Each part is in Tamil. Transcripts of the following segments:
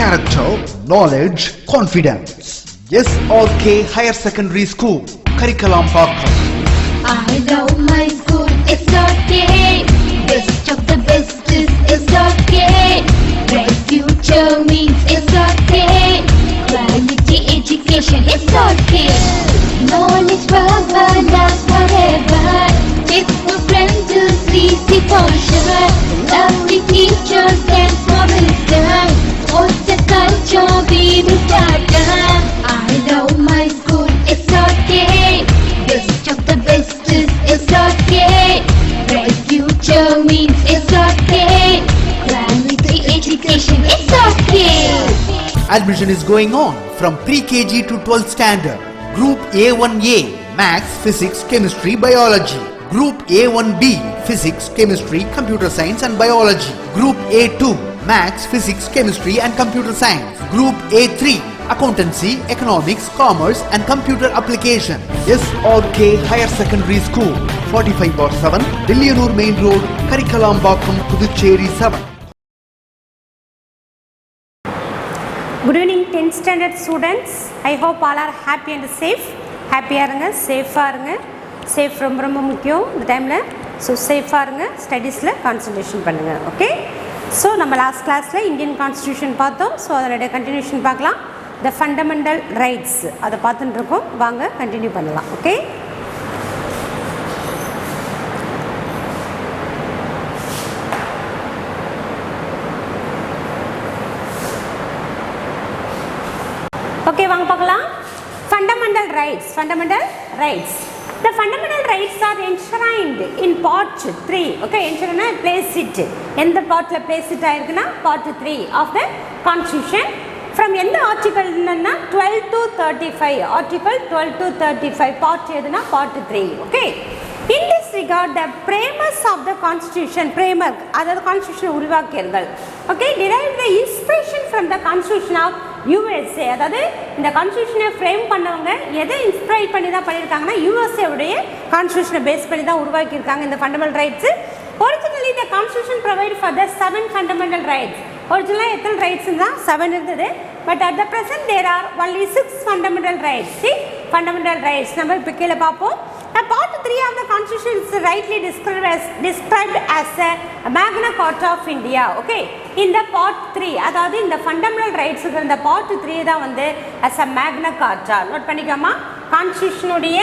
character, knowledge, confidence. SRK Higher Secondary School, Karikalambakkam. I love my school, SRK. Best of the best is SRK. Bright future means SRK. Quality education, SRK. Knowledge forever, love forever. Textbook friends will see for sure. Lovely teachers can promise them. What's the culture we will start? I love my school, SRK. Best of the best is SRK. Bright future means SRK. Quality education, SRK. Admission is going on from pre-KG to 12th standard. Group A1A, Maths, Physics, Chemistry, Biology. Group A1B, Physics, Chemistry, Computer Science and Biology. Group A2, Maths, Physics, Chemistry and Computer Science. Group A3, Accountancy, Economics, Commerce and Computer Application. SRK Higher Secondary School, 45/7, Dilliyanur Main Road, Karikalambakkam, Puducherry 7. Good evening 10th standard students. I hope all are happy and safe. Happy-ஆ இருங்க, சேஃபாக இருங்க. சேஃப் ரொம்ப ரொம்ப முக்கியம் இந்த டைமில். ஸோ சேஃபாக இருங்க, ஸ்டடீஸில் கான்சன்ட்ரேஷன் பண்ணுங்கள். ஓகே, ஸோ நம்ம லாஸ்ட் கிளாஸில் இந்தியன் கான்ஸ்டியூஷன் பார்த்தோம். ஸோ அதனுடைய கண்டினியூஷன் பார்க்கலாம். த ஃபண்டமெண்டல் ரைட்ஸ் அதை பார்த்துட்டு இருக்கோம். வாங்க கண்டினியூ பண்ணலாம். ஓகே, ஓகே வாங்க பார்க்கலாம். Fundamental rights. Fundamental rights. The fundamental rights are enshrined in part 3. Okay, enshrined place it. எந்த பார்ட்ல place it ஆயிருக்குன்னா part 3 of the constitution. From எந்த article ன்னா 12 to 35. Article 12 to 35 part எதுனா part 3. Okay, in this regard the framers of the constitution, framer அதாவது constitution உருவாக்கியவர்கள், okay, derived the inspiration from the constitution of USA. அதாவது இந்த கான்ஸ்டியூஷனை ஃப்ரேம் பண்ணவங்க எதை இன்ஸ்பைர் பண்ணி தான் பண்ணியிருக்காங்கன்னா USA உடைய கான்ஸ்டியூஷனை பேஸ் பண்ணி தான் உருவாக்கியிருக்காங்க இந்த fundamental rights. Originally the constitution provide for the 7 fundamental rights. ஒரிஜினலாக எத்தனை ரைட்ஸ் தான் 7 இருந்தது. But at the present there are only 6 fundamental rights. Fundamental rights நம்ம இப்போ கீழே பார்ப்போம். Part 3 of the Constitution is rightly described as a Magna Carta of India. Okay, in the part 3 அதாவது இந்த fundamental rights இந்த part 3 தான் வந்து as a Magna Carta. Note பண்ணிக்கோமா, கான்ஸ்டியூஷனுடைய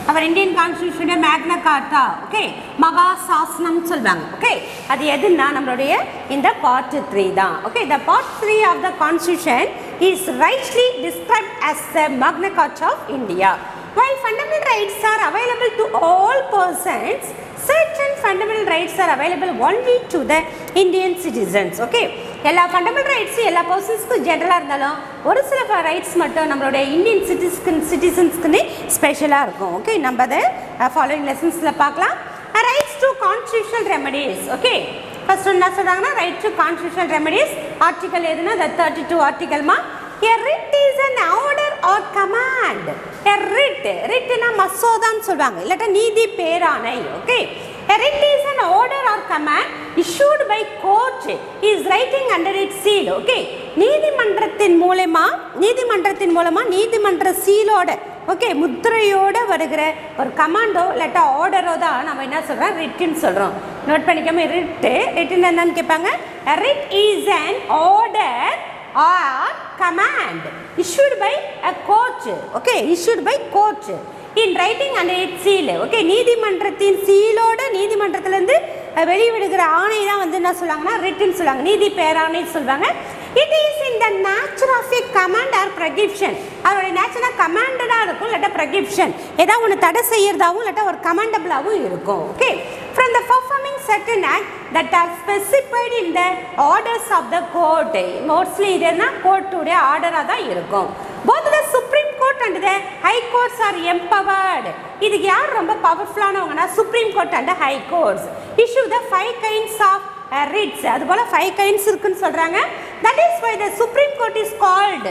அவர் இந்தியன் கான்ஸ்டியூஷனுடைய மேக்னா கார்ட்டா. ஓகே, மகா சாசனம் சொல்வாங்க. ஓகே, அது எதுன்னா நம்மளுடைய இந்த பார்ட் 3 தான். Okay, the part 3 of the Constitution is rightly described as a Magna Carta of India. While fundamental rights are available to all persons, certain fundamental rights are available only to the Indian citizens. Okay, எல்லா ஃபண்டமெண்டல் ரைட்ஸ் எல்லா பர்சன்ஸ்க்கும் ஜென்ரலாக இருந்தாலும் ஒரு சில ரைட்ஸ் மட்டும் நம்மளுடைய இந்தியன் சிட்டிசன்ஸ்க்குன்னு ஸ்பெஷலாக இருக்கும். ஓகே, நம்ம அதை ஃபாலோயிங் லெசன்ஸில் பார்க்கலாம். Rights to constitutional remedies. Okay, first என்ன சொல்கிறாங்கன்னா right to constitutional remedies. Article எதுனா the 32 ஆர்டிகல்மா. A writ is an order or command. A writ na மசோதான்னு சொல்வாங்க, இல்லாட்டா நீதி பேராணை. Okay, a writ is an order or command issued by court is writing under its seal. Okay, நீதிமன்றத்தின் மூலமா நீதிமன்ற சீலோட, ஓகே, முத்திரையோட வருகிற ஒரு கமாண்டோ இல்லாட்டா ஆர்டரோ தான் நம்ம என்ன சொல்கிறோம், ரிட்னு சொல்கிறோம். நோட் பண்ணிக்காம ரிட்னு என்னன்னு கேட்பாங்க. writ is an order or command issued by a court. Okay, issued by court in writing under its seal. Okay, நீதிமன்றத்தின் சீலோட நீதிமன்றத்திலிருந்து வெளிவிடுகிற ஆணை தான் வந்து என்ன சொல்லுவாங்கன்னா ரிட்டன் சொல்லுவாங்க, நீதி பேராணை சொல்லுவாங்க. It is in the nature of a command or prohibition. அதோட நேச்சராக கமாண்டடாக இருக்கும் இல்லாட்டா ப்ரொஹிபிஷன், ஏதாவது ஒன்று தடை செய்யறதாகவும் இல்லாட்டா ஒரு கமாண்டபிளாகவும் இருக்கும். Okay, from the performing certain act that are specified in the orders of the court. Mostly இது என்ன கோர்ட்டுடைய ஆர்டராக தான் இருக்கும். Both the Supreme Court and the High Courts are empowered. இதுக்கு யார் ரொம்ப பவர்ஃபுல்லானவங்கன்னா Supreme Court and the High Courts issue the 5 kinds of writs. அதுபோல் 5 kinds இருக்குன்னு சொல்கிறாங்க. That is why the Supreme Court is called.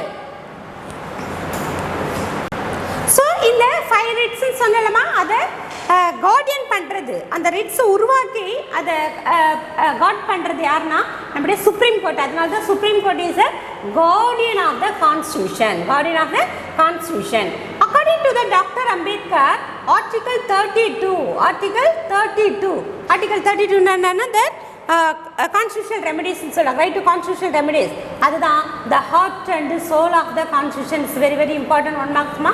So இந்த 5 writs சொன்னலாமா, அதை கார்டியன் பண்ணுறது, அந்த ரிட்ஸை உருவாக்கி அதை காட் பண்ணுறது யாருன்னா நம்முடைய சுப்ரீம் கோர்ட். அதனால தான் supreme court is a guardian of the constitution, guardian of the constitution. According to the doctor Ambedkar, article 32 என்னன்னா தட் கான்ஸ்டியூஷனல் ரெமெடிஸ்ன்னு சொல்லுவாங்க, ரைட் டு கான்ஸ்டியூஷனல் ரெமெடிஸ். அதுதான் the heart and soul of the constitution. Is very very important. 1 மார்க்ஸ்மா.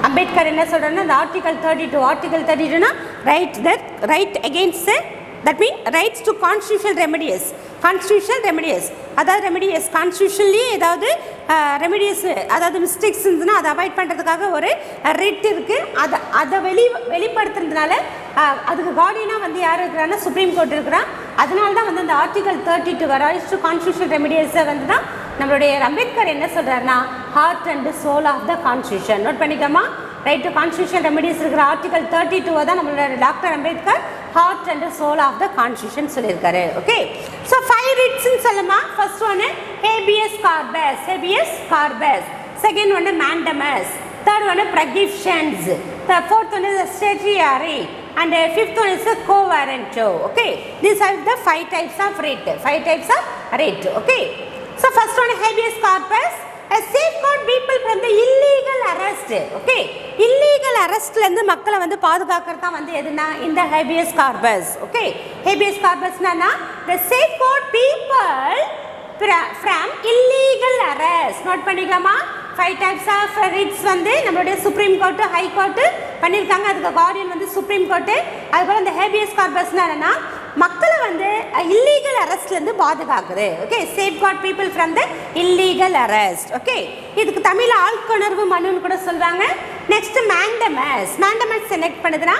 அம்பேத்கர் என்ன சொல்கிறேன்னா இந்த ஆர்டிகல் 32னா right against, that mean rights to constitutional remedies. அதாவது ரெமெடியஸ் கான்ஸ்டியூஷன்லேயே ஏதாவது ரெமெடியஸ், அதாவது மிஸ்டேக்ஸ் இருந்ததுன்னா அதை அவாய்ட் பண்ணுறதுக்காக ஒரு ரிட் இருக்குது. அதை வெளிப்படுத்துறதுனால அதுக்கு கார்டியனாக வந்து யார் இருக்கிறாங்கன்னா சுப்ரீம் கோர்ட் இருக்கிறான். அதனால தான் வந்து அந்த ஆர்டிகல் 32 ரைட்ஸ் டு கான்ஸ்டியூஷனல் ரெமெடியஸை வந்து தான் நம்மளுடைய அம்பேத்கர் என்ன சொல்கிறாருன்னா heart and soul of the constitution. Note பண்ணிக்கோமா. ரைட் டு கான்ஸ்டியூஷன் ரெமெடிஸ் இருக்கிற ஆர்டிகல் 32 தான் நம்மளோட doctor Ambedkar heart and soul of the constitution சொல்லியிருக்காரு. ஓகே, ஸோ 5 ரிட்ஸ்ன்னு சொல்லுமா. ஃபர்ஸ்ட் ஒன்று ஹேபியஸ் கார்பஸ், செகண்ட் ஒன்று மேண்டமஸ், தேர்ட் ஒன்று ப்ரகிப்ஷன்ஸ், ஃபோர்த் ஒன்று certiorari, and fifth one is the co-warranto. Okay, these are the 5 types of writ. Okay, so first one habeas corpus, a safeguard people from the illegal arrest. Okay, illegal arrest la irundhu makkala vandu paadukakradha vandu eduna இந்த habeas corpus. Okay, habeas corpus na the safeguard people from illegal arrest. Note பண்ணிக்கமா. 5 types of writs வந்து நம்மளுடைய சுப்ரீம் கோர்ட்டு ஹை கோர்ட்டு பண்ணியிருக்காங்க. அதுக்கு கார்டியன் வந்து சுப்ரீம் கோர்ட்டு. அதுபோல் இந்த ஹேபியஸ் கார்பஸ்னா என்னன்னா மக்களை வந்து இல்லீகல் அரெஸ்ட்லேருந்து பாதுகாக்குது. Okay, safeguard people from the illegal arrest. Okay, இதுக்கு தமிழ் ஆழ்கொணர்வு மனுன்னு கூட சொல்லுவாங்க. நெக்ஸ்ட் மேண்டமஸ் செலக்ட் பண்ணுதுன்னா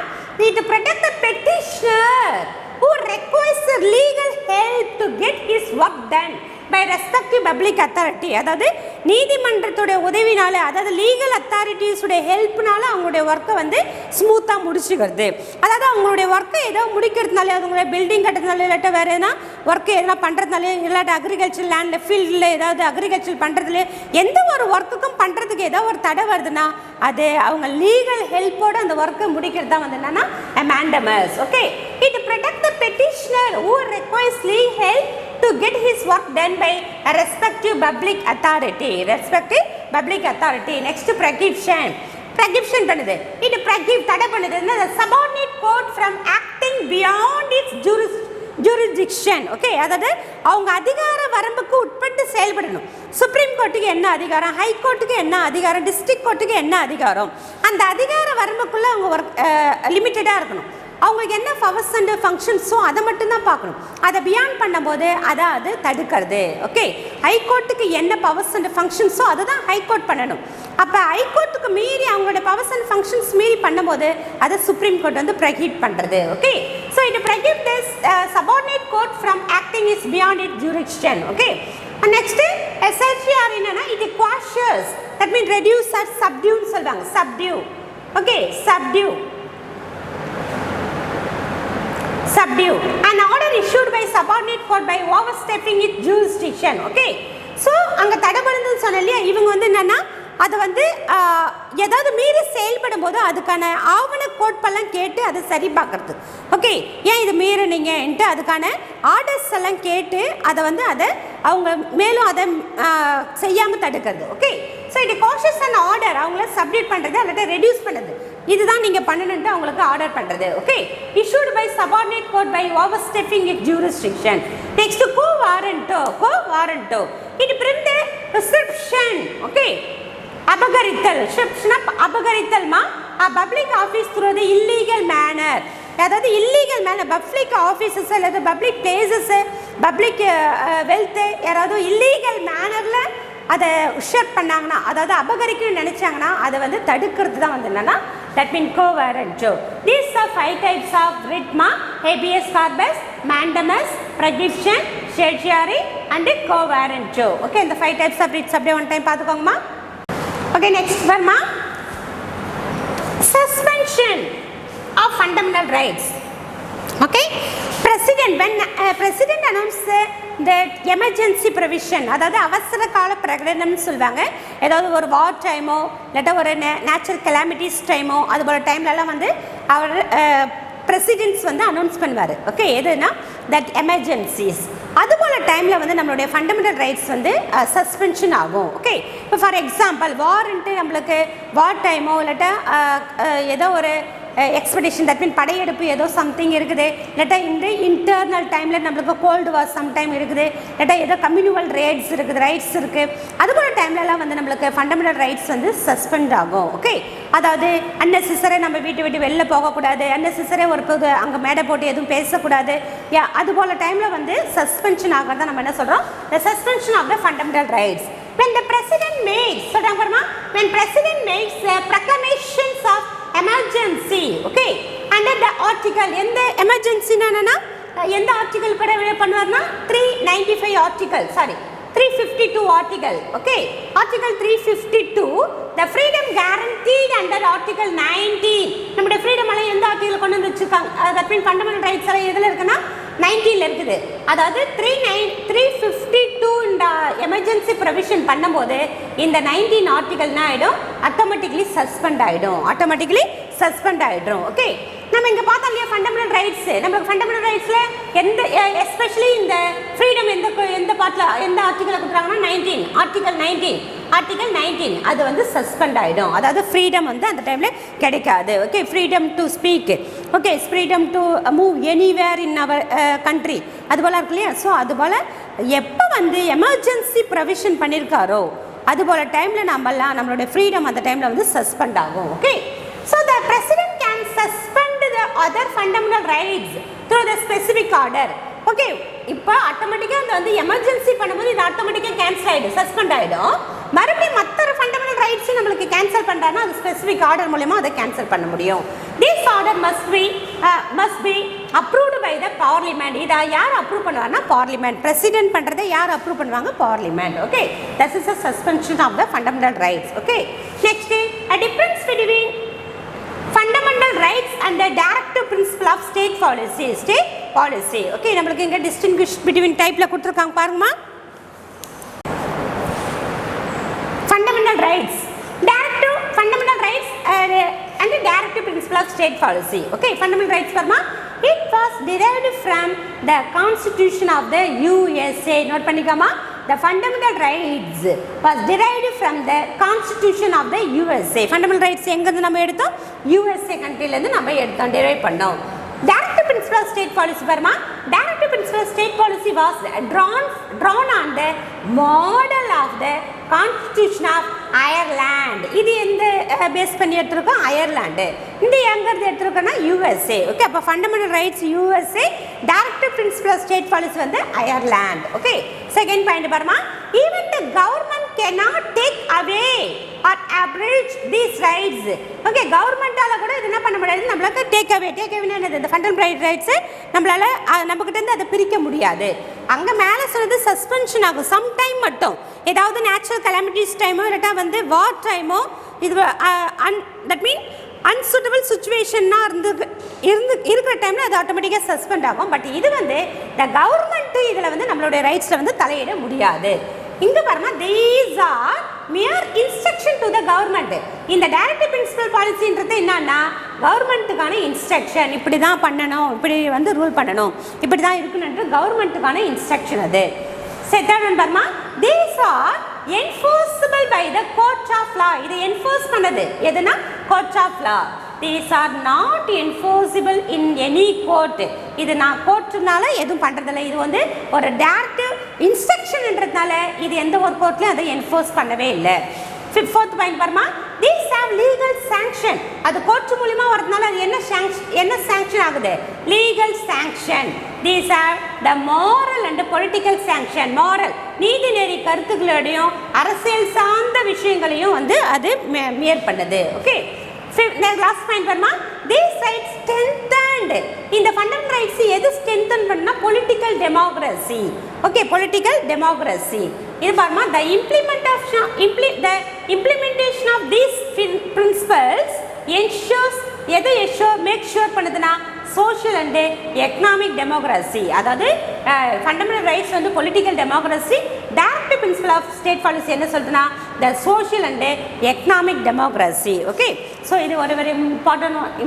இது protect the petitioner who requires legal help to get his work done by respective public authority. அதாவது நீதிமன்றத்துடைய உதவினால, அதாவது லீகல் அத்தாரிட்டிஸுடைய ஹெல்ப்னால அவங்களுடைய ஒர்க்கை வந்து ஸ்மூத்தாக முடிச்சுக்கிறது. அதாவது அவங்களுடைய ஒர்க்கை ஏதோ முடிக்கிறதுனால, அவங்களுடைய பில்டிங் கட்டுறதுனால, இல்லாட்ட வேறு எதுனா ஒர்க்கு எதனா பண்ணுறதுனால, இல்லாட்ட அக்ரிகல்ச்சர் லேண்டில் ஃபீல்டில் ஏதாவது அக்ரிகல்ச்சர் பண்ணுறதுல எந்த ஒரு ஒர்க்குக்கும் பண்ணுறதுக்கு ஏதோ ஒரு தடை வருதுன்னா அது அவங்க லீகல் ஹெல்ப்போடு அந்த ஒர்க்கை முடிக்கிறது தான் வந்து என்னன்னா mandamus. Okay, it protect the petitioner who requires legal help to get his work done by a respective public authority. Next prescription பண்ணுது. இது தடை பண்ணுது. the subordinate court from acting beyond its jurisdiction. Okay, அதாவது அவங்க அதிகார வரம்புக்கு உட்பட்டு செயல்படணும். சுப்ரீம் கோர்ட்டுக்கு என்ன அதிகாரம், ஹை கோர்ட்டுக்கு என்ன அதிகாரம், டிஸ்ட்ரிக்ட் கோர்ட்டுக்கு என்ன அதிகாரம், அந்த அதிகார வரம்புக்குள்ளே அவங்க லிமிட்டடாக இருக்கணும். அவங்களுக்கு என்ன பவர்ஸ் அண்ட் ஃபங்க்ஷன்ஸோ அதை மட்டும்தான் பார்க்கணும். அதை பியாண்ட் பண்ணும்போது அது தடுக்கிறது. ஓகே, ஹைகோர்ட்டுக்கு என்ன பவர்ஸ் அண்ட் ஃபங்க்ஷன்ஸோ அதை தான் ஹைகோர்ட் பண்ணணும். அப்போ ஹைகோர்ட்டுக்கு மீறி அவங்களோட பவர்ஸ் அண்ட் ஃபங்க்ஷன்ஸ் மீறி பண்ணும்போது அதை சுப்ரீம் கோர்ட் வந்து ப்ரொஹிபிட் பண்ணுறது. ஓகே, ஸோ இது prohibit this subordinate court from acting is beyond it jurisdiction. Okay, next SLCR என்னன்னா இது quashes, that mean reduce or சப்டியூன்னு சொல்லுவாங்க. Subdue. Okay, subdue an order issued by subordinate court by overstepping its jurisdiction. Okay, so அங்க தடைபடுதுன்னு சொன்னலையா, இவங்க வந்து என்னன்னா அது வந்து ஏதாவது மீறி செயல்படும் போது அதுக்கான ஆவண கோட்பெல்லாம் கேட்டு அதை சரி பார்க்கறது. ஓகே, ஏன் இது மீறினீங்கன்ட்டு அதுக்கான ஆர்டர்ஸ் எல்லாம் கேட்டு அதை வந்து அவங்க மேலும் அதை செய்யாமல் தடுக்கிறது. ஓகே, ஸோ இது காஷியஸ் அண்ட் ஆர்டர் அவங்கள சப்மிட் பண்ணுறது அல்லது ரெடியூஸ் பண்ணுறது, இதுதான் நீங்கள் பண்ணணுன்ட்டு அவங்களுக்கு ஆர்டர் பண்ணுறது. Okay, issued by subordinate court by overstepping its jurisdiction. Next, co-warranto. It brings the prescription. Okay, அபகரித்தல். அபகரித்தல்மா public office through the illegal manner. அதாவது இல்லீகல் மேனர் பப்ளிக் ஆஃபீஸஸ் அல்லது பப்ளிக் பிளேசஸ்ஸு, பப்ளிக் வெல்த்து யாராவது இல்லீகல் மேனரில் அதை உஷர் பண்ணாங்கன்னா, அதாவது அபகரிக்கணும்னு நினச்சாங்கன்னா அதை வந்து தடுக்கிறது தான் வந்து என்னன்னா that mean co-warranto. These are 5 types of writ: habeas corpus, mandamus, prescription, certiorari and co-warranto. Okay, இந்த 5 types of writs அப்படியே ஒன் டைம் பார்த்துக்கோங்கம்மா. Okay, next verma suspension of fundamental rights. Okay, when president announced that emergency provision, அதாவது அவசர கால பிரகடனம்னு சொல்லுவாங்க. ஏதாவது ஒரு வார் டைமோ இல்லாட்ட ஒரு நேச்சுரல் கெலாமிட்டிஸ் டைமோ அது போல் டைம்லலாம் வந்து அவர் பிரசிடென்ட்ஸ் வந்து அனௌன்ஸ் பண்ணுவார். ஓகே, எதுனா தட் எமர்ஜென்சிஸ். அதுபோல் டைமில் வந்து நம்மளுடைய ஃபண்டமெண்டல் ரைட்ஸ் வந்து சஸ்பென்ஷன் ஆகும். ஓகே, இப்போ ஃபார் எக்ஸாம்பிள் வாரண்ட்டு நம்மளுக்கு வார் டைமோ இல்லாட்டா ஏதோ ஒரு எக்ஸ்பெடிஷன், தட் மீன் படையெடுப்பு ஏதோ சம்திங் இருக்குது, இல்லாட்டா இந்த இன்டர்னல் டைமில் நம்மளுக்கு கோல்டு வார் சம்டைம் இருக்குது, இல்லாட்டா ஏதோ கம்யூனிவல் ரைட்ஸ் இருக்குது. அதுபோல் டைம்லலாம் வந்து நம்மளுக்கு ஃபண்டமெண்டல் ரைட்ஸ் வந்து சஸ்பெண்ட் ஆகும். ஓகே, அதாவது அன்னெசரி நம்ம வீட்டை விட்டு வெளில போகக்கூடாது, அன்னெசரி ஒரு புது அங்கே மேடை போட்டு எதுவும் பேசக்கூடாது. அதுபோல் டைமில் வந்து சஸ்பென்ஷன் ஆகிறத நம்ம என்ன சொல்கிறோம், the suspension of the fundamental rights. When the president makes, when president makes proclamations of emergency, okay, under the article, எந்த emergency நானா எந்த ஆர்டிகல் பட பண்ணுவார்னா 395 article, sorry 352 article. Okay, article 352 the freedom guaranteed under article 19. நம்முடைய ஃப்ரீடம் எல்லாம் எந்த ஆர்டிகல் கொண்டு வந்து வச்சிருக்காங்க, தட் மீன் ஃபண்டமெண்டல் ரைட்ஸ் எல்லாம் எதில் இருக்குன்னா 19ல இருக்குது. அதாவது 352 இந்த எமர்ஜென்சி ப்ரொவிஷன் பண்ணும்போது இந்த 19 ஆர்டிகல்னா ஆகிடும், ஆட்டோமேட்டிக்லி சஸ்பெண்ட் ஆகிடும். ஓகே, நம்ம இங்கே பார்த்தோம் இல்லையா ஃபண்டமெண்டல் ரைட்ஸ். நம்மளுக்கு ஃபண்டமெண்டல் ரைட்ஸில் எந்த எஸ்பெஷலி இந்த ஃப்ரீடம் எந்த பார்ட்டில் எந்த ஆர்டிகலை கொடுக்குறாங்கன்னா 19 ஆர்டிகல் 19 அது வந்து சஸ்பெண்ட் ஆகிடும். அதாவது ஃப்ரீடம் வந்து அந்த டைமில் கிடைக்காது. Okay, freedom to speak, okay, freedom to move anywhere in our country, அதுபோல் இருக்கு இல்லையா. ஸோ அதுபோல் எப்போ வந்து எமர்ஜென்சி ப்ரொவிஷன் பண்ணியிருக்காரோ அதுபோல் டைமில் நம்மளுடைய ஃப்ரீடம் அந்த டைமில் வந்து சஸ்பெண்ட் ஆகும். Okay, so the president can suspend the other fundamental rights through the specific order. Okay, இப்போ ஆட்டோமேட்டிக்காக அந்த வந்து எமர்ஜென்சி பண்ணும்போது இது ஆட்டோமேட்டிக்காக கேன்சல் ஆகிடும், சஸ்பெண்ட் ஆகிடும். மறுபடியும் மற்ற ஃபண்டமெண்டல் ரைட்ஸும் நம்மளுக்கு கேன்சல் பண்ணுறாங்கன்னா அது ஸ்பெசிஃபிக் ஆர்டர் மூலமா அதை கேன்சல் பண்ண முடியும். This order must be approved by the parliament. இதை யார் அப்ரூவ் பண்ணுவார்னா பார்லிமெண்ட். பிரசிடென்ட் பண்ணுறதை யார் அப்ரூவ் பண்ணுவாங்க, parliament. Okay, this is a suspension of the fundamental rights. Okay, next a difference between fundamental rights and the directive principle of state policy. Okay, நம்மளுக்கு இங்கே டிஸ்டிங்விஷ் பிட்வீன் டைப்பில் கொடுத்துருக்காங்க பாருங்கம்மா. Fundamental rights, fundamental rights and the directive principle of state policy. Okay, fundamental rights பாருமா, it was derived from the constitution of the USA. Note பண்ணிக்கோமா, the fundamental rights was derived from the constitution of the USA. fundamental rights எங்கிருந்து நம்ம எடுத்தோம், USA கண்ட்ரிலேருந்து நம்ம எடுத்தோம், டெரைவ் பண்ணோம். Directive principle of state policy பாருமா, directive principle of state policy was drawn on the model of the constitution of Ireland. இது எந்த பேஸ் பண்ணி எடுத்துருக்கோம், அயர்லாண்டு. இந்த எங்கிறது எடுத்துருக்கோம்னா USA. ஓகே, அப்போ fundamental rights USA, directive principle of state policy வந்து அயர்லாண்ட். ஓகே, செகண்ட் பாயிண்ட் பாருமா, even the government cannot take away or abridge these rights. Okay, கவர்மெண்டால கூட இது என்ன பண்ண முடியாது, நம்மளுக்கு டேக் அவே என்னது, இந்த ஃபண்டமெண்டல் ரைட்ஸ் நம்மளால நம்மகிட்ட இருந்து அதை பிரிக்க முடியாது. அங்கே மேலே சொன்னது சஸ்பென்ஷன் ஆகும் சம் டைம் மட்டும், ஏதாவது நேச்சுரல் கலாமிட்டிஸ் டைமோ இல்லாட்டா வந்து வார் டைமோ, இது தட் மீன் அன்சூட்டபிள் சுச்சுவேஷன்னா இருக்கிற டைமில் அது ஆட்டோமேட்டிக்காக சஸ்பெண்ட் ஆகும். பட் இது வந்து த கவர்மெண்ட்டு இதில் வந்து நம்மளுடைய ரைட்ஸில் வந்து தலையிட முடியாது. இங்கே பாருங்க, these are mere instruction to the government. இந்த டைரக்டிவ் பிரின்சிபல் பாலிசின்றது என்னன்னா கவர்மெண்ட்டுக்கான இன்ஸ்ட்ரக்ஷன், இப்படி தான் பண்ணணும், இப்படி வந்து ரூல் பண்ணணும், இப்படி தான் இருக்கணுன்றது கவர்மெண்ட்டுக்கான இன்ஸ்ட்ரக்ஷன். அது செகண்ட் ஒன் பாருமா, these are enforceable by the court of law. இது என்ஃபோர்ஸ் பண்ணது எதுனா court of law. These are not enforceable in any court. இது நான் கோர்ட்டுனால எதுவும் பண்ணுறதில்ல, இது வந்து ஒரு டைரக்டிவ் இன்ஸ்ட்ரக்ஷன்ன்றதுனால இது எந்த ஒரு கோர்ட்லையும் அதை என்ஃபோர்ஸ் பண்ணவே இல்லை. ஃபோர்த் பாயிண்ட் பாருமா, these have legal sanction. அது கோர்ட் மூலமா வரதுனால அது என்ன சாங்ஷன் ஆகுது, legal sanction. These are the moral and political sanction. moral நீதிநெறி கருத்துக்களோடையும் அரசியல் சார்ந்த விஷயங்களையும் வந்து அது மேற்பண்ணது. ஓகே, லாஸ்ட் பாயிண்ட் பாருமா, these rights strengthened. இந்த ஃபண்டமெண்டல் ரைட்ஸ் எது ஸ்ட்ரென்தன் பண்ணா, political democracy. Okay, political democracy. இது பாருமா, the implementation of these principles ensures, எது மேக் ஷூர் பண்ணுதுன்னா சோஷியல் அண்ட் எக்கனாமிக் டெமோக்ரஸி. அதாவது ஃபண்டமெண்டல் ரைட்ஸ் வந்து political democracy, directive principle of state policy என்ன சொல்லுதுன்னா the social and economic democracy. Okay, so இது ஒரு வெரி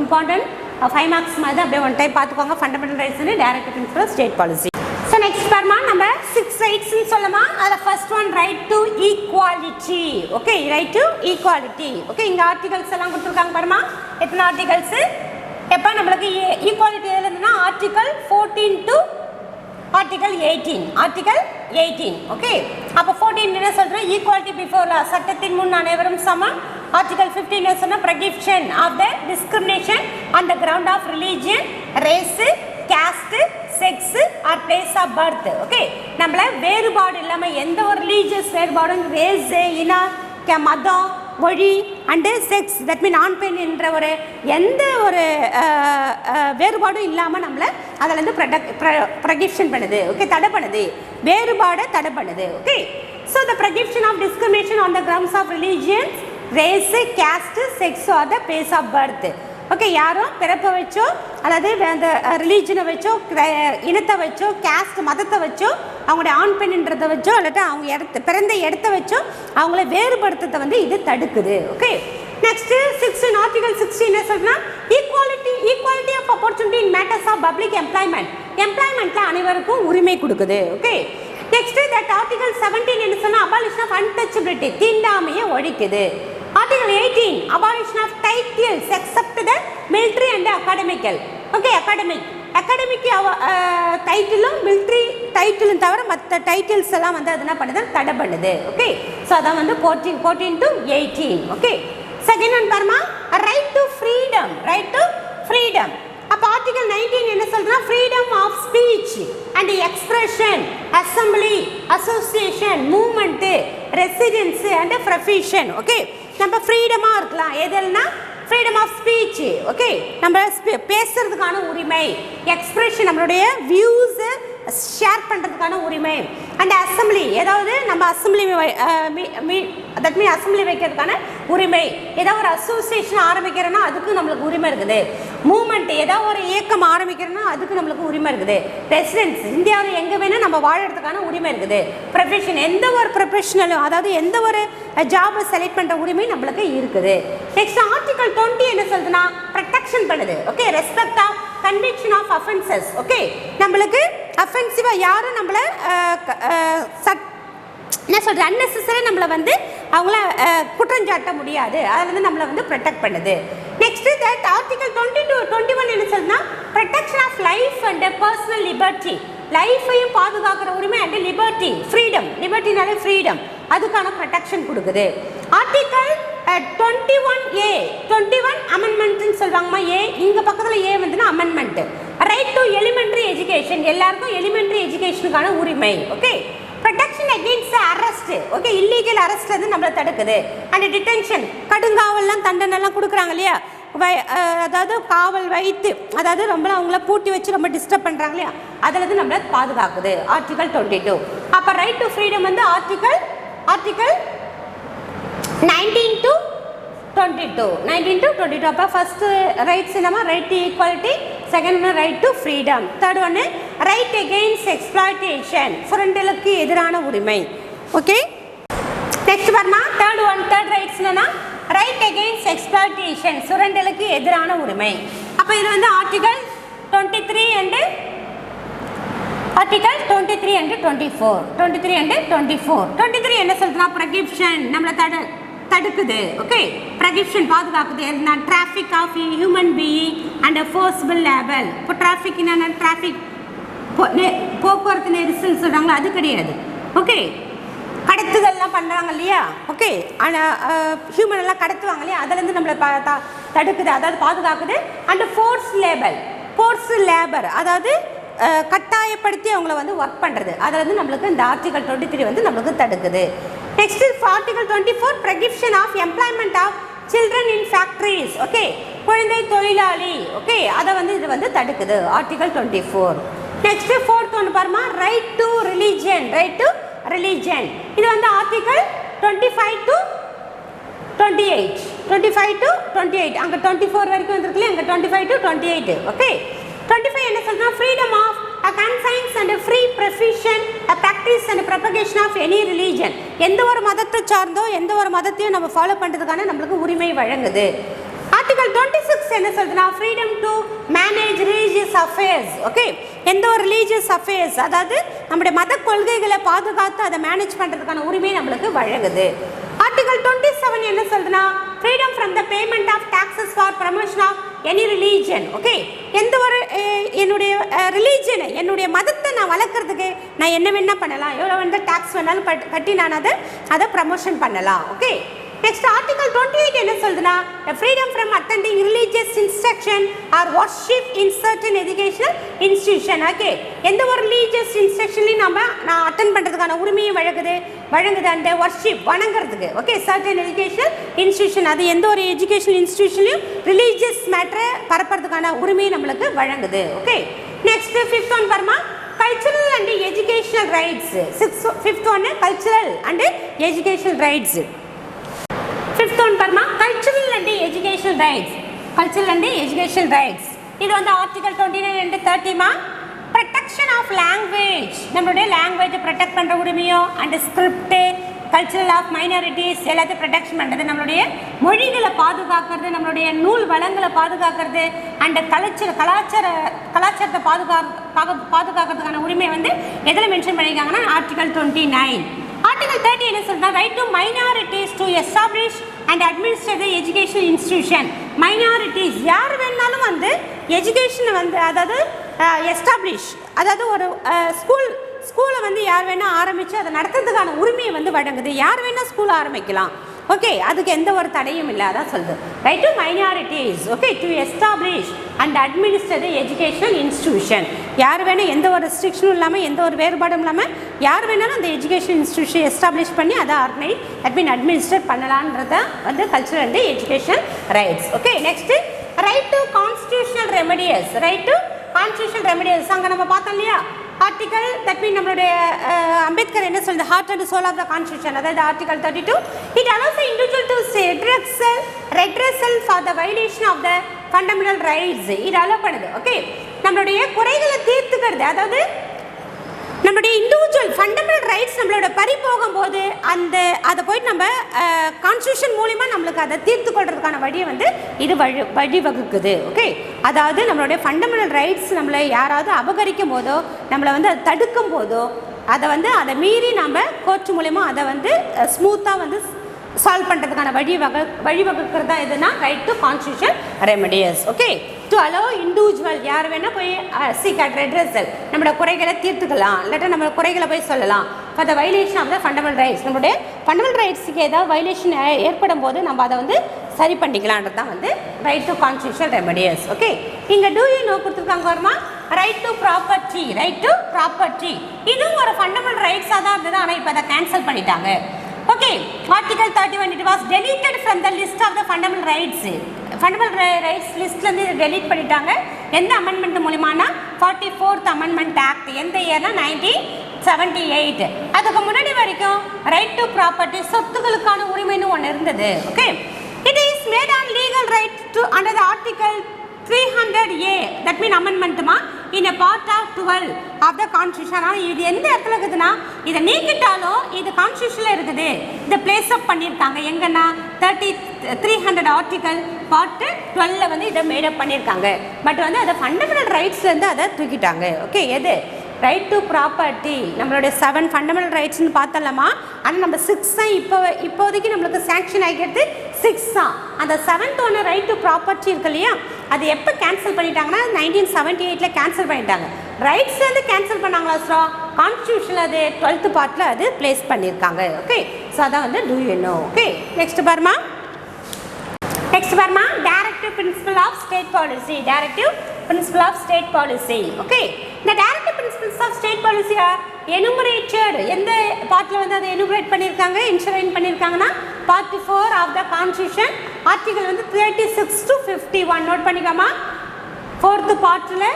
இம்பார்ட்டன்ட் 5 marks மாதிரி அப்படியே ஒன் டைம் பார்த்துக்கோங்க. ஃபண்டமெண்டல் ரைட்ஸ்னு direct principle state policy. So next பாருமா நம்ம 6 ரைட்ஸ்ன்னு சொல்லலாம். அதில் first one right to equality. Okay, right to equality. Okay, இங்கே ஆர்டிகல்ஸ் எல்லாம் கொடுத்துருக்காங்க பாருமா. எத்தனை ஆர்டிகல்ஸு? எப்போ நம்மளுக்கு ஈக்குவாலிட்டி எதில் இருந்துன்னா article 14 to article 18. Article 18. Okay, அப்போ 14 என்ன சொல்கிறேன்? ஈக்குவாலிட்டி பிஃபோர் லா, சட்டத்தின் முன் அனைவரும் சமம். ஆர்டிகல் 15 என்ன சொன்னால் prohibition of the discrimination on the ground of religion, race, caste, sex or place of birth. Okay, நம்மள வேறுபாடு இல்லாமல் எந்த ஒரு ரிலீஜியஸ் வேறுபாடும், ரேஸு, இன, மதம், மொழி அண்டு செக்ஸ், தட் மீன் ஆண் பெண் என்ற ஒரு எந்த ஒரு வேறுபாடும் இல்லாமல் நம்மளை அதிலேருந்து ப்ரொஹிபிஷன் பண்ணுது. ஓகே, தடை பண்ணுது, வேறுபாடை தடை பண்ணுது. Okay, so the prohibition of discrimination on the grounds of religions, race, caste, sex or the place of birth. Okay, யாரும் பிறப்பை வச்சோ அல்லது அந்த ரிலீஜனை வச்சோ, இனத்தை வச்சோ, கேஸ்ட் மதத்தை வச்சோ, அவங்களுடைய ஆண் பெண்ன்றதை வச்சோ அல்லது அவங்க பிறந்த இடத்த வச்சோ அவங்கள வேறுபடுத்தத்தை வந்து இது தடுக்குது. ஓகே, நெக்ஸ்ட் 16 ஆர்டிகல் 16 என்ன சொல்றா? Equality of opportunity in matters of public employment. எம்ப்ளாய்மெண்ட்ல அனைவருக்கும் உரிமை கொடுக்குது. ஓகே, நெக்ஸ்ட் தட் ஆர்டிகல் 17 என்ன சொன்னா அபாலிஷன் ஆஃப் அன்டச்சபிலிட்டி, தீண்டாமையை ஒழிக்குது. Article 18 abolition of titles except the military and academical. Okay, academic டைட்டிலும் military டைட்டிலும் தவிர மற்ற டைட்டில்ஸ் எல்லாம் வந்து அது என்ன பண்ணுது? தடை பண்ணுது. ஓகே, ஸோ அதான் வந்து 14 to 18. ஓகே, செகண்ட் ஒன் பாருமா, right to freedom. Right to freedom. அப்போ ஆர்டிகல் 19 என்ன சொல்றா? Freedom of speech and expression, assembly, association, movement, residence and profession. Okay, நம்ம ஃப்ரீடமாக இருக்கலாம். எதுனா ஃப்ரீடம் ஆஃப் ஸ்பீச். ஓகே, நம்ம பேசுறதுக்கான உரிமை, எக்ஸ்பிரஷன் நம்மளுடைய வியூஸை ஷேர் பண்ணுறதுக்கான உரிமை, அண்ட் அசம்பிளி ஏதாவது நம்ம அசம்பிளி தட் மீன் அசம்பிளி வைக்கிறதுக்கான உரிமை, ஏதாவது ஒரு அசோசியேஷன் ஆரம்பிக்கிறோன்னா அதுக்கு நம்மளுக்கு உரிமை இருக்குது. மூவ்மெண்ட் ஏதாவது ஒரு இயக்கம் ஆரம்பிக்கிறோன்னா அதுக்கு நம்மளுக்கு உரிமை இருக்குது. ரெசிடென்ஸ் இந்தியாவில் எங்கே வேணால் நம்ம வாழறதுக்கான உரிமை இருக்குது. ப்ரொஃபஷன் எந்த ஒரு ப்ரொஃபஷனலும் அதாவது எந்த ஒரு ஜாபை செலக்ட் பண்ணுற உரிமை நம்மளுக்கு இருக்குது. நெக்ஸ்ட் ஆர்டிகல் 20 என்ன சொல்லுதுன்னா ப்ரொடெக்ஷன் பண்ணுது. Okay, respect of conviction of offences. Okay, நம்மளுக்கு அஃபென்சிவாக யாரும் நம்மளை என்ன சொல்கிறது அன்னெசரி நம்மளை வந்து அவங்கள குற்றஞ்சாட்ட முடியாது. அதில் வந்து நம்மளை வந்து ப்ரொடெக்ட் பண்ணுது. நெக்ஸ்ட் தட் ஆர்டிகல் 20 to 21 என்ன சொல்லுதுன்னா protection of life and personal liberty, லைஃபையும் பாதுகாக்கிற உரிமை அண்ட் லிபர்ட்டி, ஃப்ரீடம், லிபர்ட்டினாலே ஃப்ரீடம், அதுக்கான ப்ரொடெக்ஷன் கொடுக்குது. ஆர்டிகல் 21A 21 அமெண்ட்மெண்ட்னு சொல்லுவாங்கம்மா. ஏ இங்கே பக்கத்தில் ஏ வந்துன்னா amendment. Right to elementary education, எல்லாருக்கும் எலிமெண்ட்ரி எஜுகேஷனுக்கான உரிமை. Okay, protection against arrest. Okay, illegal அரெஸ்ட்ல இருந்து நம்மளை தடுக்குது. அண்ட் டிடென்ஷன், கடுங்காவல்லாம் தண்டனைலாம் கொடுக்குறாங்க இல்லையா, அதாவது காவல் வைத்து அதாவது ரொம்ப அவங்கள பூட்டி வச்சு ரொம்ப டிஸ்டர்ப் பண்ணுறாங்க இல்லையா, அதில் இருந்து நம்மளை பாதுகாக்குது. ஆர்டிகல் 22. அப்போ ரைட் டு ஃப்ரீடம் வந்து ஆர்டிகல் 19 to 22. அப்போ ஃபர்ஸ்ட் ரைட்ஸ் என்னமா? ரைட் டு ஈக்குவாலிட்டி, செகண்ட் ஒன்று ரைட் டு ஃப்ரீடம், தேர்ட் ஒன்று ரைட் அகெயின்ஸ்ட் எக்ஸ்ப்ளாய்டேஷன், சுரண்டலுக்கு எதிரான உரிமை. ஓகே, நெக்ஸ்ட் பாருமா தேர்ட் ரைட்ஸ் என்னன்னா ரைட் அகெயின்ஸ்ட் எக்ஸ்ப்ளாய்டேஷன், சுரண்டலுக்கு எதிரான உரிமை. அப்போ இது வந்து ஆர்டிகல் 23 and 24. 23 என்ன சொல்றா? ப்ரொஹிபிஷன் நம்மளை தடுக்குது. ஓகே, ப்ரொஹிபிஷன் பாதுகாக்குது. Traffic of human being and forcible labour. இப்போ டிராஃபிக் என்னென்ன? டிராஃபிக் போக்குவரத்து நெரிசல் சொல்கிறாங்களா, அது கிடையாது. ஓகே, கடத்துதல்லாம் பண்ணுறாங்க இல்லையா. ஓகே, ஆனால் ஹியூமன் எல்லாம் கடத்துவாங்க இல்லையா, அதிலேருந்து நம்மளை தடுக்குது, அதாவது பாதுகாக்குது. அண்ட் ஃபோர்ஸ் லேபர் அதாவது கட்டாயப்படுத்தி அவங்கள வந்து ஒர்க் பண்ணுறது, அதில் வந்து நம்மளுக்கு இந்த ஆர்டிகல் 23 வந்து நம்மளுக்கு தடுக்குது. Next article 24 prohibition of employment of children in factories. Okay, குழந்தை தொழிலாளி. ஓகே, அதை வந்து இது வந்து தடுக்குது ஆர்டிகல் 24. நெக்ஸ்ட் ஃபோர்த் ஒன்று பாருமா, ரைட் டு ரிலீஜன். இது வந்து ஆர்டிகல் 25 to 28. அங்கே 24 வரைக்கும் வந்துருக்குல்ல, அங்கே 25 to 28. ஓகே, 25 என்ன சொல்றா? Freedom of conscience and free profession, practice and propagation of any religion. எந்த ஒரு மதத்தை சார்ந்தோ எந்த ஒரு மதத்தையும் நம்ம ஃபாலோ பண்ணுறதுக்கான நம்மளுக்கு உரிமை வழங்குது. ஆர்டிகல் ஆர்டிகல் 26 என்ன சொல்லுதுன்னா freedom to manage religious affairs. Okay, எந்த ஒரு ரிலீஜியஸ் அஃபேர்ஸ், அதாவது நம்முடைய மத கொள்கைகளை பாதுகாத்து அதை மேனேஜ் பண்ணுறதுக்கான உரிமை நம்மளுக்கு வழங்குது. ஆர்டிகல் 27 என்ன சொல்லுதுன்னா freedom from the payment of taxes for promotion of any religion. Okay, எந்த ஒரு என்னுடைய ரிலீஜனை, என்னுடைய மதத்தை நான் வளர்க்குறதுக்கு நான் என்ன வேணால் பண்ணலாம், எவ்வளோ வந்து டாக்ஸ் வேணாலும் கட்டி நான் அதை ப்ரமோஷன் பண்ணலாம். ஓகே, நெக்ஸ்ட் ஆர்டிகல் 28 என்ன சொல்லுதுன்னா freedom from attending religious instruction or worship in certain educational institution. Okay, எந்த ஒரு ரிலீஜியஸ் இன்ஸ்ட்ரக்ஷன்லையும் நான் அட்டென்ட் பண்ணுறதுக்கான உரிமையை வழங்குது அந்த வர்ஷிப் வணங்குறதுக்கு. ஓகே, சர்டன் எஜுகேஷனல் இன்ஸ்டிடியூஷன், அது எந்த ஒரு எஜுகேஷனல் இன்ஸ்டிடியூஷன்லையும் ரிலீஜியஸ் மேட்டரை பரப்புறதுக்கான உரிமையை நம்மளுக்கு வழங்குது. ஓகே, நெக்ஸ்ட் 5th ஒன் பாருமா, cultural and educational rights. 5th ஒன்று cultural and educational rights. 5th one பாருமா, cultural and educational rights. Cultural and educational rights இது வந்து ஆர்டிகல் 29 and 30மா. ப்ரொடெக்ஷன் ஆஃப் லாங்குவேஜ், நம்மளுடைய லாங்குவேஜை ப்ரொடெக்ட் பண்ணுற உரிமையோ, and script, cultural of minorities எல்லாத்தையும் ப்ரொடெக்ஷன் பண்ணுறது, நம்மளுடைய மொழிகளை பாதுகாக்கிறது, நம்மளுடைய நூல் வளங்களை பாதுகாக்கிறது, அண்ட் கலாச்சாரத்தை பாதுகாக்கிறதுக்கான உரிமை வந்து எதில் மென்ஷன் பண்ணியிருக்காங்கன்னா ஆர்டிகல் 29. ஆர்டிகல் 30 என்ன சொல்றா, right to minorities to establish and administer the educational institution. Minorities யார் வேணாலும் வந்து எஜுகேஷனை வந்து அதாவது எஸ்டாப்ளிஷ், அதாவது ஒரு ஸ்கூலை வந்து யார் வேணால் ஆரம்பித்து அதை நடத்துறதுக்கான உரிமையை வந்து வழங்குது. யார் வேணால் ஸ்கூல் ஆரம்பிக்கலாம். ஓகே, அதுக்கு எந்த ஒரு தடையும் இல்லை, அதான் சொல்லுது right to minorities. Okay, to establish and administer the educational institution. யார் வேணால் எந்த ஒரு ரெஸ்ட்ரிக்ஷனும் இல்லாமல், எந்த ஒரு வேறுபாடும் இல்லாமல் யார் வேணாலும் அந்த எஜுகேஷன் இன்ஸ்டிடியூஷன் எஸ்டாப்ளிஷ் பண்ணி அதை அட்மினிஸ்டர் பண்ணலான்றத வந்து cultural and education rights. Okay, next right to constitutional remedies. Right to constitutional remedies அங்கே நம்ம பார்த்தோம் இல்லையா ஆர்டிகல். தட் மீன் நம்மளுடைய அம்பேத்கர் என்ன சொல்லுது, heart and soul of the constitution, அதாவது article 32. It allows the individual to redressal for the violation of the fundamental rights. இது அலோ பண்ணுது. ஓகே, நம்மளுடைய குறைகளை தீர்த்துக்கிறது, அதாவது நம்மளுடைய இண்டிவிஜுவல் ஃபண்டமெண்டல் ரைட்ஸ் நம்மளோட பறி போகும்போது அதை போயிட்டு நம்ம கான்ஸ்டியூஷன் மூலிமா நம்மளுக்கு அதை தீர்த்து கொள்றதுக்கான வழியை வந்து இது வழிவகுக்குது. ஓகே, அதாவது நம்மளுடைய ஃபண்டமெண்டல் ரைட்ஸ் நம்மளை யாராவது அபகரிக்கும் போதோ, நம்மளை வந்து அதை தடுக்கும் போதோ, அதை மீறி நம்ம கோர்ட் மூலிமா அதை வந்து ஸ்மூத்தாக வந்து சால்வ் பண்ணுறதுக்கான வழிவகுக்கிறதா எதுனா right to constitution remedies. Okay, to allow individual யார் வேணால் போய் சீக் அட் ரெட்ரஸல் நம்மளோட குறைகளை தீர்த்துக்கலாம், இல்லாட்டா நம்ம குறைகளை போய் சொல்லலாம். For the violation of the fundamental rights, நம்மளுடைய ஃபண்டமெண்டல் ரைட்ஸுக்கு ஏதாவது வயலேஷன் ஏற்படும் போது நம்ம அதை வந்து சரி பண்ணிக்கலான்றது தான் வந்து right to constitution remedies. Okay, இங்கே டூ யூ நோ கொடுத்துருக்காங்க வருமா, right to property. Right to property இதுவும் ஒரு ஃபண்டமெண்டல் ரைட்ஸாக தான் இருந்தது, ஆனால் இப்போ அதை கேன்சல் பண்ணிட்டாங்க. Okay, Article 31 it was deleted from the list of the fundamental rights. Fundamental rights list ல இருந்து delete பண்ணிட்டாங்க. எந்த amendment மூலமானா 44th Amendment Act எந்த இயர்னா 1978. அதுக்கு முன்னாடி வரைக்கும் right to property சொத்துக்களுக்கான உரிமைன்னு ஒன்று இருந்தது. Okay, it is made on legal right to under the Article 300A, that mean amendment ma in a part of 12 of the constitution. இது எந்த இடத்துல இருக்குதுன்னா இதை நீக்கிட்டாலோ இது கான்ஸ்டியூஷன்ல இருக்குது, இதை பிளேஸ் அப் பண்ணியிருக்காங்க எங்கன்னா 300 ஆர்டிகல் பார்ட் 12ல வந்து இதை மேடப் பண்ணியிருக்காங்க. பட் வந்து அதை ஃபண்டமெண்டல் ரைட்ஸ்லேருந்து அதை தூக்கிட்டாங்க. ஓகே, எது ரைட் டு ப்ராப்பர்ட்டி நம்மளுடைய 7 ஃபண்டமெண்டல் ரைட்ஸ்னு பார்த்தலாமா, ஆனால் நம்ம 6 தான் இப்போதைக்கு நம்மளுக்கு சேங்ஷன் ஆகிக்கிறது 6 தான். அந்த 7th ஒன்று ரைட் டு ப்ராப்பர்ட்டி இருக்கு இல்லையா, அது எப்போ கேன்சல் பண்ணிட்டாங்கன்னா 1978ல கேன்சல் பண்ணிட்டாங்க. ரைட்ஸ் வந்து கேன்சல் பண்ணாங்களா சார், கான்ஸ்டியூஷனில் அது 12th பார்ட்டில் அது பிளேஸ் பண்ணியிருக்காங்க. ஓகே, ஸோ அதான் வந்து do you know. Okay, next பாருமா directive principle of state policy. Directive principle of state policy. Okay, இந்த directive principles of state policy are enumerated. எந்த பார்ட்டில் வந்து அதை எனுமரேட் பண்ணியிருக்காங்க, இன்ஷரைன் பண்ணியிருக்காங்கன்னா part 4 of the constitution. Article வந்து 36 to 51 நோட் பண்ணிக்காமா. 4th பார்ட்டில்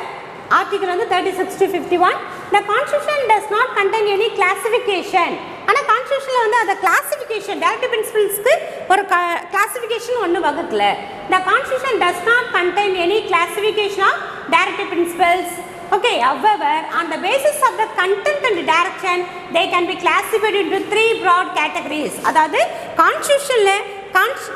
ஆர்டிகல் வந்து 36 to 51. The constitution does not contain any classification. ஆனால் கான்ஸ்டியூஷனில் வந்து அந்த கிளாசிஃபிகேஷன் டைரக்டிவ் பிரின்சிபல்ஸ்க்கு ஒரு கிளாசிஃபிகேஷன் ஒன்று வகுக்கல. The constitution does not contain any classification of directive principles. Okay, however, on the basis of the content and direction, they can be classified into 3 broad categories. அதாவது கான்ஸ்டியூஷனில்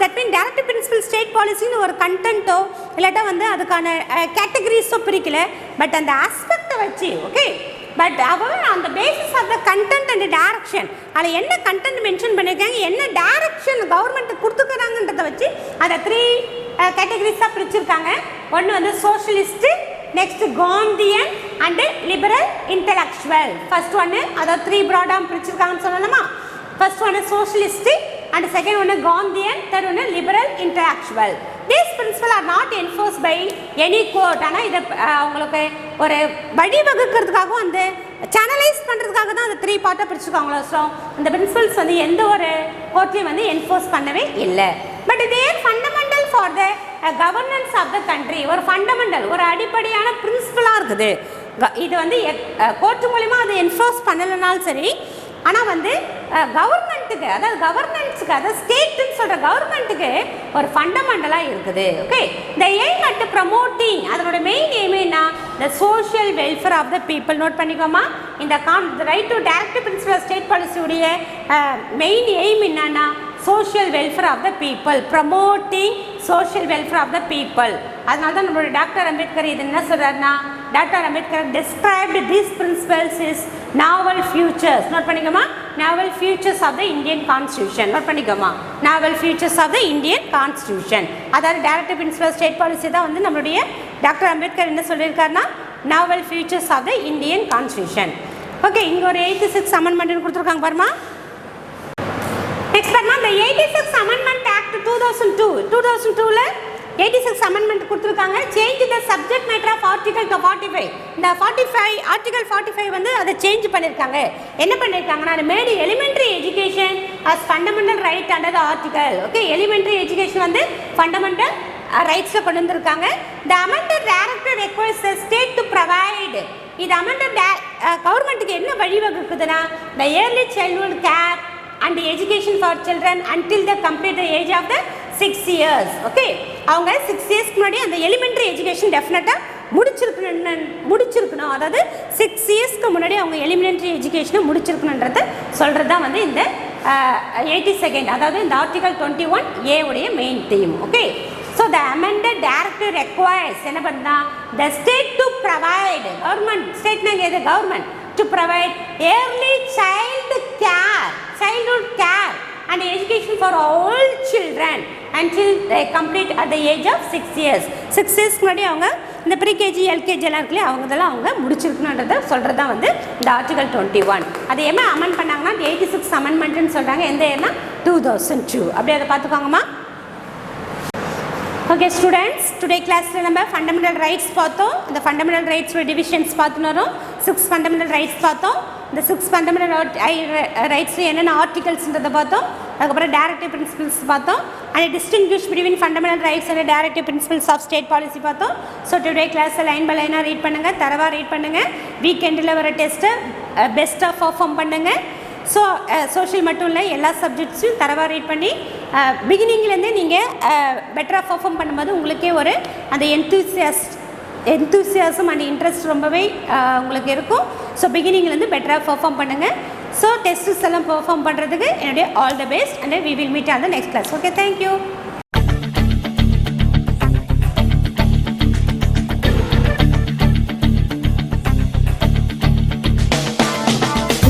that mean directive principle state பாலிசின்னு ஒரு கண்டென்ட்டோ இல்லாட்டா வந்து அதுக்கான கேட்டகரிஸோ பிரிக்கல, பட் அந்த ஆஸ்பெக்டை வச்சு ஓகே. பட் அவர் அந்த basis of the content and direction, அதில் என்ன கண்டென்ட் மென்ஷன் பண்ணியிருக்காங்க, என்ன டைரக்ஷன் கவர்மெண்ட்டுக்கு கொடுத்துக்கிறாங்கன்றதை வச்சு அதை 3 கேட்டகரிஸாக பிரிச்சிருக்காங்க. ஒன்று வந்து socialist, next Gandhian and liberal intellectual. First ஒன்று அதாவது 3 ப்ராடாக பிரிச்சிருக்காங்கன்னு சொல்லலாமா. ஃபர்ஸ்ட் ஒன்று சோஷலிஸ்ட்டு அண்ட் செகண்ட் ஒன்று காந்தியன், தேர்ட் ஒன்று liberal intellectual. These principles are not enforced by any court. ஆனால் இதை அவங்களுக்கு ஒரு வழிவகுக்கிறதுக்காகவும் அந்த சேனலைஸ் பண்ணுறதுக்காக தான் அந்த 3 பார்ட்டாக பிரிச்சுருக்காங்களோ. ஸோ இந்த பிரின்சிபல்ஸ் வந்து எந்த ஒரு கோர்ட்லேயும் வந்து என்ஃபோர்ஸ் பண்ணவே இல்லை. பட் இது fundamental for the governance of the country. ஒரு ஃபண்டமெண்டல், ஒரு அடிப்படையான பிரின்சிபலாக இருக்குது. இது வந்து கோர்ட்டு மூலிமா அதை என்ஃபோர்ஸ் பண்ணலைனாலும் சரி, ஆனால் வந்து கவர்மெண்ட்டுக்கு, அதாவது கவர்னன்ஸுக்கு, அதாவது ஸ்டேட்டுன்னு சொல்கிற கவர்மெண்ட்டுக்கு ஒரு ஃபண்டமெண்டலாக இருக்குது. Okay, the aim at promoting, அதனோட மெயின் எய்ம் என்ன, the social welfare of the people. Note பண்ணிக்கோமா, இந்த right to directive principle state பாலிசியுடைய மெயின் எய்ம் என்னன்னா social welfare of the people, promoting social welfare of the people. அதனால தான் நம்மளுடைய டாக்டர் அம்பேத்கர் இது என்ன சொல்கிறாருன்னா, doctor Ambedkar described these principles is novel futures. Note பண்ணிக்கோமா, novel futures of the Indian Constitution. Note பண்ணிக்கோமா, novel futures of the Indian Constitution. அதாவது டைரக்டிவ் பிரின்சிபல் ஸ்டேட் பாலிசி தான் வந்து நம்மளுடைய டாக்டர் அம்பேத்கர் என்ன சொல்லியிருக்காருன்னா novel futures of the Indian Constitution. Okay, இங்கே ஒரு 86 அமெண்ட்மெண்ட் கொடுத்துருக்காங்க பாருமா. நெக்ஸ்ட் பாருமா, இந்த 86 அமெண்ட்மெண்ட் ஆக்ட் 2002ல 86 அமெண்ட்மெண்ட் கொடுத்துருக்காங்க. Change the subject matter of article 45. இந்த 45 ஆர்டிகல் 45 வந்து அதை சேஞ்ச் பண்ணியிருக்காங்க. என்ன பண்ணியிருக்காங்கன்னா, அது made elementary education as fundamental right under the article. Okay, elementary education வந்து ஃபண்டமெண்டல் ரைட்ஸில் கொண்டு வந்திருக்காங்க. The amended director requires the state to provide. இது அமெண்டட் கவர்மெண்ட்டுக்கு என்ன வழிவகுக்குதுன்னா, the early childhood care and education for children until the complete age of the 6 years. Okay, அவங்க 6 years முன்னாடி அந்த எலிமெண்ட்ரி எஜுகேஷன் டெஃபினட்டாக முடிச்சிருக்கணும். அதாவது 6 yearsக்கு முன்னாடி அவங்க எலிமெண்ட்ரி எஜுகேஷனை முடிச்சிருக்கணுன்றதை சொல்கிறது தான் வந்து இந்த 82nd, அதாவது இந்த ஆர்டிகல் 21A உடைய main theme. Okay, so the amended directive requires என்ன பண்ணா, the state to provide, government, ஸ்டேட்னா எது, government, to provide early childhood care and education for all children until they complete at the age of 6 years. 6 years முன்னாடி அவங்க இந்த ப்ரீகேஜி எல்கேஜி எல்லாம் இருக்குல்லையே, அவங்கதெல்லாம் அவங்க முடிச்சிருக்கணுன்றதை சொல்கிறது தான் வந்து இந்த ஆர்டிகல் 21. அதை என்ன அமெண்ட் பண்ணாங்கன்னா 86 அமெண்ட்மெண்ட்னு சொல்கிறாங்க. எந்த இயர்னா 2002. அப்படியே அதை பார்த்துக்கோங்கம்மா. ஓகே ஸ்டூடெண்ட்ஸ், டுடே கிளாஸில் நம்ம ஃபண்டமெண்டல் ரைட்ஸ் பார்த்தோம். இந்த ஃபண்டமெண்டல் ரைட்ஸோட டிவிஷன்ஸ் பார்த்துன்னு வரோம். 6 ஃபண்டமெண்டல் ரைட்ஸ் பார்த்தோம். இந்த 6 ஃபண்டமெண்டல் ரைட்ஸ் என்னென்ன ஆர்டிகல்ஸ்ன்றதை பார்த்தோம். அதுக்கப்புறம் டைரக்டிவ் பிரின்சிபல்ஸ் பார்த்தோம். And distinguish between fundamental rights and directive principles of state policy பார்த்தோம். ஸோ டுடே கிளாஸை லைன் பை லைனாக ரீட் பண்ணுங்கள், தரவாக ரீட் பண்ணுங்கள். வீக்கெண்டில் வர டெஸ்ட்டை பெஸ்ட்டாக பர்ஃபார்ம் பண்ணுங்கள். ஸோ சோஷியல் மட்டும் இல்லை, எல்லா சப்ஜெக்ட்ஸையும் தரவாக ரீட் பண்ணி பிகினிங்லேருந்தே நீங்கள் பெட்டராக பர்ஃபார்ம் பண்ணும்போது உங்களுக்கே ஒரு அந்த என்தூசியாசம் அண்ட் இன்ட்ரெஸ்ட் ரொம்பவே உங்களுக்கு இருக்கும். ஸோ பிகினிங்லேருந்து பெட்டராக பர்ஃபார்ம் பண்ணுங்கள். ஸோ டெஸ்ட்ஸ் எல்லாம் பர்ஃபார்ம் பண்ணுறதுக்கு என்னுடைய all the best and we will meet on the next class. Okay, thank you.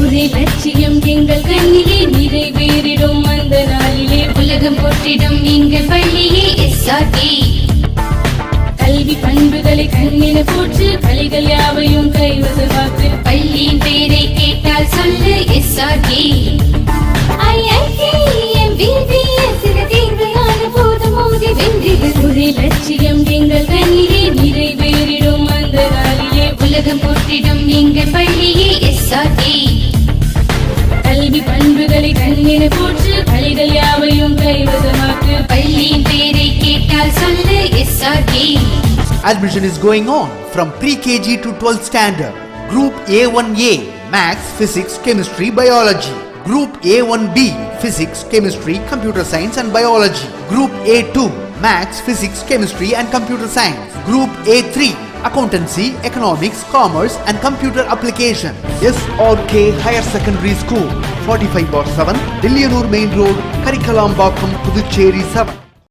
ஒரே லட்சியம் எங்கள் கையிலே, நிறைவேறிடும் அந்த நாளிலே, உலகம் போற்றிடும் எங்கள் பள்ளியே SRT. கல்வி பண்புகளை கண்ணின போற்று, கலைகள் யாவையும் கைவசமாக்கு, பள்ளியின் பெயரை கேட்டால் சொல்லு SRT. IITM VBS தேர்வையான போது மோதி வென்றிடு. ஒரே லட்சியம் எங்கள் கையிலே, நிறைவேறிடும் அந்த நாளிலே, உலகம் போற்றிடும் எங்கள் பள்ளியே SRT. கல்வி பண்புகளை கண்ணின போற்று, கலைகள் யாவையும் கைவசமாக்கு, பள்ளியின் பெயரை கேட்டால் சொல்லு SRT. Admission is going on from pre-KG to 12th standard. Group A1A Maths, Physics, Chemistry, Biology. Group A1B Physics, Chemistry, Computer Science and Biology. Group A2 Maths, Physics, Chemistry and Computer Science. Group A3 Accountancy, Economics, Commerce and Computer Application. SRK Higher Secondary School. 45/7, Dillianur Main Road, Karikalambakkam, Puducherry 7.